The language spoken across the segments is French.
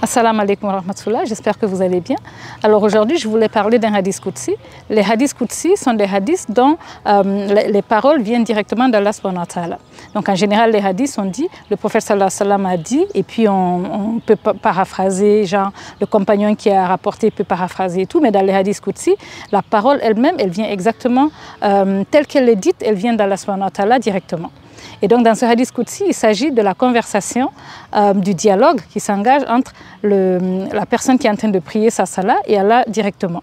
Assalamu alaikum wa rahmatullah, j'espère que vous allez bien. Alors aujourd'hui, je voulais parler d'un hadith Qudsi. Les hadiths Qudsi sont des hadiths dont les paroles viennent directement d'Allah subhanahu wa ta'ala. Donc en général, les hadiths, on dit, le prophète sallallahu alayhi wa sallam a dit, et puis on peut paraphraser, genre le compagnon qui a rapporté peut paraphraser et tout, mais dans les hadiths Qudsi, la parole elle-même, elle vient exactement, telle qu'elle est dite, elle vient d'Allah subhanahu wa ta'ala directement. Et donc dans ce hadith Qudsi, il s'agit de la conversation, du dialogue qui s'engage entre la personne qui est en train de prier sa salat et Allah directement.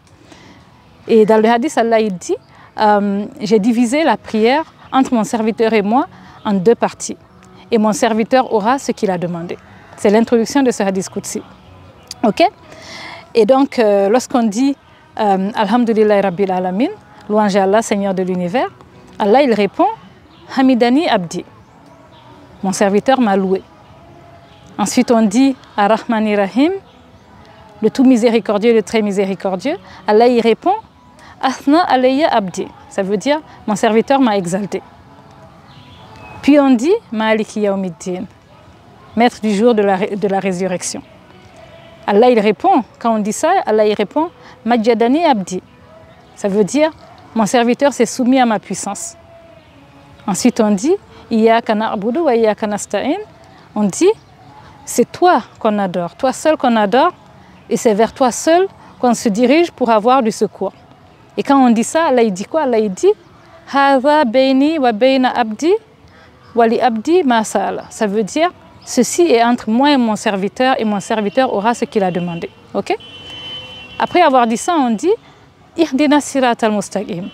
Et dans le hadith, Allah il dit, j'ai divisé la prière entre mon serviteur et moi en deux parties. Et mon serviteur aura ce qu'il a demandé. C'est l'introduction de ce hadith Qudsi. Ok? Et donc lorsqu'on dit Alhamdulillah Rabbil Alamin, louange à Allah, Seigneur de l'univers, Allah il répond Hamidani Abdi, mon serviteur m'a loué. Ensuite on dit Ar-Rahmani Rahim, le tout miséricordieux, le très miséricordieux. Allah y répond Athna alayya Abdi, ça veut dire mon serviteur m'a exalté. Puis on dit Maliki Yawmiddin, maître du jour de la résurrection. Allah il répond, quand on dit ça, Allah y répond Majjadani Abdi, ça veut dire mon serviteur s'est soumis à ma puissance. Ensuite on dit Iyyaka na'budu wa iyyaka nasta'in, on dit c'est toi qu'on adore, toi seul qu'on adore, et c'est vers toi seul qu'on se dirige pour avoir du secours. Et quand on dit ça, Allah il dit quoi? Allah il dit Hadha bayni wa bayna abdi wa li abdi ma sa'ala. Ça veut dire ceci est entre moi et mon serviteur aura ce qu'il a demandé. Ok? Après avoir dit ça, on dit Ihdina siratal mustaqim.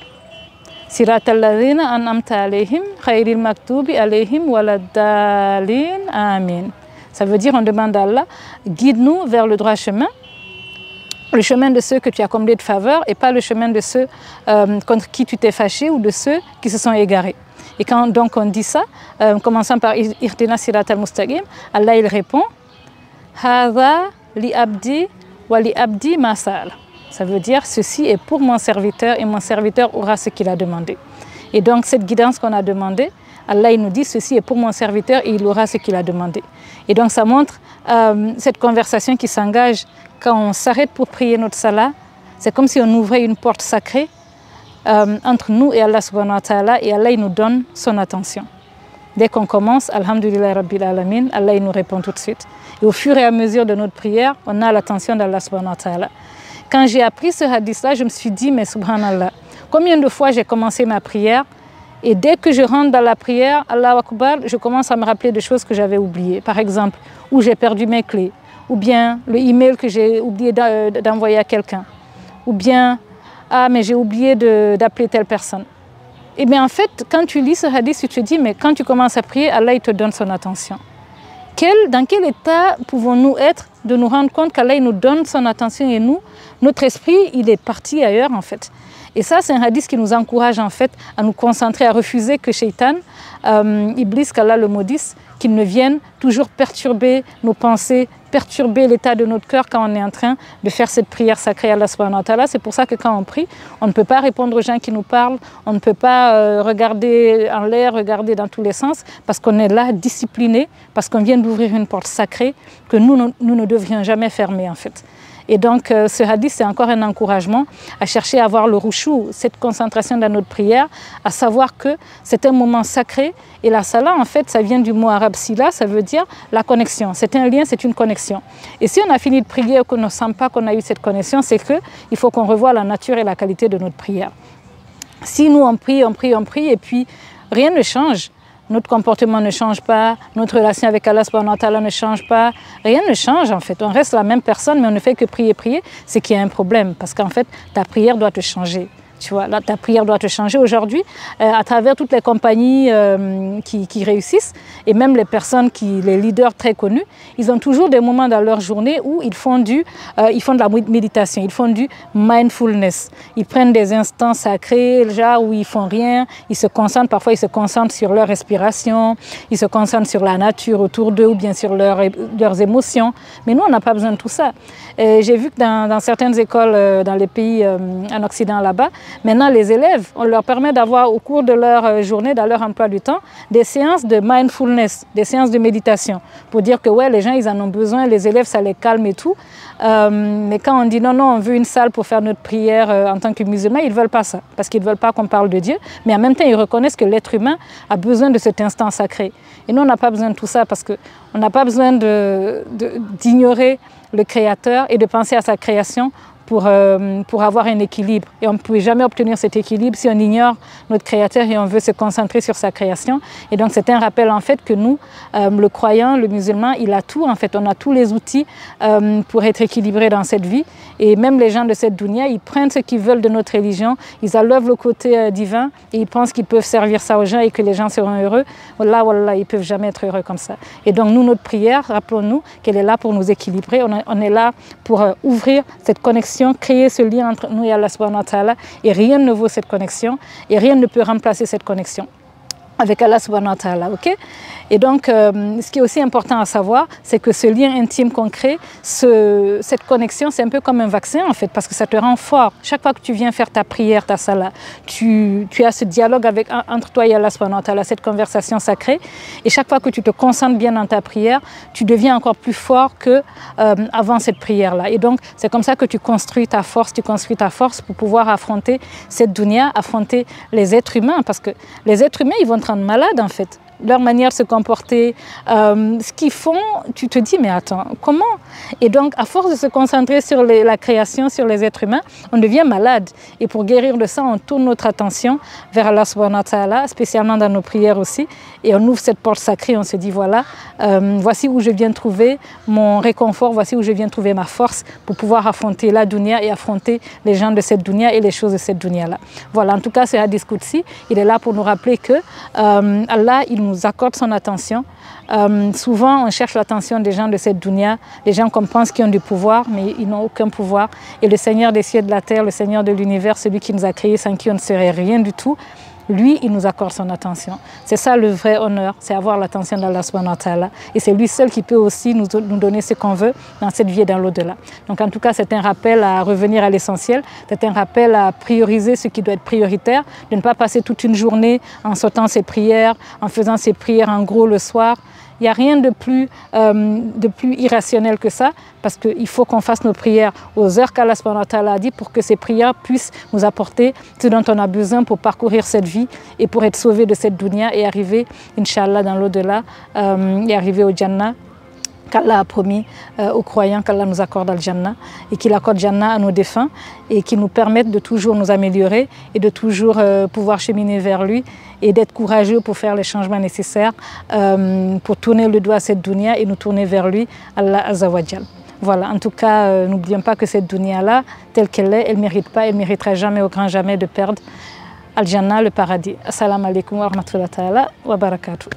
Siratal ladhina an'amta alayhim khayril maktubi alayhim waladdallin amin. Ça veut dire on demande à Allah, guide-nous vers le droit chemin, le chemin de ceux que tu as comblés de faveur et pas le chemin de ceux contre qui tu t'es fâché ou de ceux qui se sont égarés. Et quand donc on dit ça, commençant par Ihdina siratal mustaqim, Allah il répond Hadha li abdi wa li abdi ma sa'ala. Ça veut dire ceci est pour mon serviteur et mon serviteur aura ce qu'il a demandé. Et donc cette guidance qu'on a demandé, Allah il nous dit ceci est pour mon serviteur et il aura ce qu'il a demandé. Et donc ça montre cette conversation qui s'engage quand on s'arrête pour prier notre salat. C'est comme si on ouvrait une porte sacrée entre nous et Allah subhanahu wa ta'ala, et Allah il nous donne son attention. Dès qu'on commence, Alhamdulillah Rabbil Alamin, Allah il nous répond tout de suite. Et au fur et à mesure de notre prière, on a l'attention d'Allah subhanahu wa ta'ala. Quand j'ai appris ce hadith-là, je me suis dit, mais subhanallah, combien de fois j'ai commencé ma prière et dès que je rentre dans la prière, Allahu Akbar, je commence à me rappeler de choses que j'avais oubliées. Par exemple, où j'ai perdu mes clés, ou bien le email que j'ai oublié d'envoyer à quelqu'un, ou bien, ah, mais j'ai oublié d'appeler telle personne. Et bien en fait, quand tu lis ce hadith, tu te dis, mais quand tu commences à prier, Allah il te donne son attention. Dans quel état pouvons-nous être de nous rendre compte qu'Allah nous donne son attention et nous, notre esprit, il est parti ailleurs en fait. Et ça, c'est un hadith qui nous encourage en fait à nous concentrer, à refuser que Shaitan, Iblis, qu'Allah le maudisse, qu'il ne vienne toujours perturber nos pensées, perturber l'état de notre cœur quand on est en train de faire cette prière sacrée à Allah subhanahu wa ta'ala. C'est pour ça que quand on prie, on ne peut pas répondre aux gens qui nous parlent, on ne peut pas regarder en l'air, regarder dans tous les sens, parce qu'on est là discipliné, parce qu'on vient d'ouvrir une porte sacrée que nous ne devrions jamais fermer en fait. Et donc ce hadith, c'est encore un encouragement à chercher à avoir le rouchou, cette concentration dans notre prière, à savoir que c'est un moment sacré. Et la salat, en fait, ça vient du mot arabe sila, ça veut dire la connexion. C'est un lien, c'est une connexion. Et si on a fini de prier et qu'on ne sent pas qu'on a eu cette connexion, c'est qu'il faut qu'on revoie la nature et la qualité de notre prière. Si nous, on prie, et puis rien ne change, notre comportement ne change pas, notre relation avec Allah subhanahu wa ta'ala ne change pas, rien ne change en fait. On reste la même personne, mais on ne fait que prier, c'est qu'il y a un problème. Parce qu'en fait, ta prière doit te changer. Tu vois, là, ta prière doit te changer aujourd'hui à travers toutes les compagnies qui réussissent et même les personnes, les leaders très connus, ils ont toujours des moments dans leur journée où ils font de la méditation, ils font du mindfulness. Ils prennent des instants sacrés, genre où ils font rien, ils se concentrent, parfois ils se concentrent sur leur respiration, ils se concentrent sur la nature autour d'eux ou bien sur leurs émotions. Mais nous, on n'a pas besoin de tout ça. J'ai vu que dans certaines écoles dans les pays en Occident là-bas, Maintenant, les élèves, on leur permet d'avoir au cours de leur journée, dans leur emploi du temps, des séances de mindfulness, des séances de méditation, pour dire que ouais, les gens, ils en ont besoin, les élèves, ça les calme et tout. Mais quand on dit non, non, on veut une salle pour faire notre prière en tant que musulmans, ils ne veulent pas ça, parce qu'ils ne veulent pas qu'on parle de Dieu, mais en même temps, ils reconnaissent que l'être humain a besoin de cet instant sacré. Et nous, on n'a pas besoin de tout ça, parce qu'on n'a pas besoin d'ignorer le Créateur et de penser à sa création pour avoir un équilibre. Et on ne peut jamais obtenir cet équilibre si on ignore notre Créateur et on veut se concentrer sur sa création. Et donc c'est un rappel en fait que nous, le croyant, le musulman, il a tout en fait. On a tous les outils pour être équilibré dans cette vie. Et même les gens de cette dunya, ils prennent ce qu'ils veulent de notre religion, ils enlèvent le côté divin et ils pensent qu'ils peuvent servir ça aux gens et que les gens seront heureux. Wallah, wallah, ils ne peuvent jamais être heureux comme ça. Et donc nous, notre prière, rappelons-nous qu'elle est là pour nous équilibrer. On est là pour ouvrir cette connexion, créer ce lien entre nous et Allah subhanahu wa ta'ala, et rien ne vaut cette connexion et rien ne peut remplacer cette connexion avec Allah subhanahu wa ta'ala, ok? Et donc, ce qui est aussi important à savoir, c'est que ce lien intime qu'on crée, cette connexion, c'est un peu comme un vaccin en fait, parce que ça te rend fort. Chaque fois que tu viens faire ta prière, ta salat, tu as ce dialogue entre toi et Allah subhanahu wa ta'ala, cette conversation sacrée. Et chaque fois que tu te concentres bien dans ta prière, tu deviens encore plus fort qu'avant cette prière-là. Et donc, c'est comme ça que tu construis ta force pour pouvoir affronter cette dunya, affronter les êtres humains, parce que les êtres humains, ils vont te rendre malade en fait. Leur manière de se comporter, ce qu'ils font, tu te dis mais attends, comment? Et donc à force de se concentrer sur la création, sur les êtres humains, on devient malade. Et pour guérir de ça, on tourne notre attention vers Allah subhanahu wa ta'ala, spécialement dans nos prières aussi, et on ouvre cette porte sacrée, on se dit voilà, voici où je viens trouver mon réconfort, voici où je viens trouver ma force pour pouvoir affronter la dunya et affronter les gens de cette dunya et les choses de cette dunya-là. Voilà, en tout cas, ce hadith Qudsi, il est là pour nous rappeler que Allah, il nous accorde son attention. Souvent, on cherche l'attention des gens de cette dunya, des gens qu'on pense qui ont du pouvoir, mais ils n'ont aucun pouvoir. Et le Seigneur des cieux et de la terre, le Seigneur de l'univers, celui qui nous a créés sans qui on ne serait rien du tout, lui, il nous accorde son attention. C'est ça le vrai honneur, c'est avoir l'attention d'Allah subhanahu wa ta'ala. Et c'est lui seul qui peut aussi nous donner ce qu'on veut dans cette vie et dans l'au-delà. Donc en tout cas, c'est un rappel à revenir à l'essentiel, c'est un rappel à prioriser ce qui doit être prioritaire, de ne pas passer toute une journée en sautant ses prières, en faisant ses prières en gros le soir. Il n'y a rien de plus irrationnel que ça, parce qu'il faut qu'on fasse nos prières aux heures qu'Allah subhanahu wa ta'ala a dit pour que ces prières puissent nous apporter ce dont on a besoin pour parcourir cette vie et pour être sauvé de cette dunya et arriver, Inch'Allah, dans l'au-delà et arriver au Jannah qu'Allah a promis aux croyants, qu'Allah nous accorde al-Jannah et qu'il accorde Jannah à nos défunts et qu'il nous permette de toujours nous améliorer et de toujours pouvoir cheminer vers lui et d'être courageux pour faire les changements nécessaires pour tourner le doigt à cette dunya et nous tourner vers lui, Allah Azza wa Jal. Voilà, en tout cas, n'oublions pas que cette dunya-là, telle qu'elle est, elle ne mérite pas, elle ne méritera jamais, au grand jamais, de perdre al-Jannah, le paradis. Assalamu alaikum wa rahmatullahi wa barakatuh.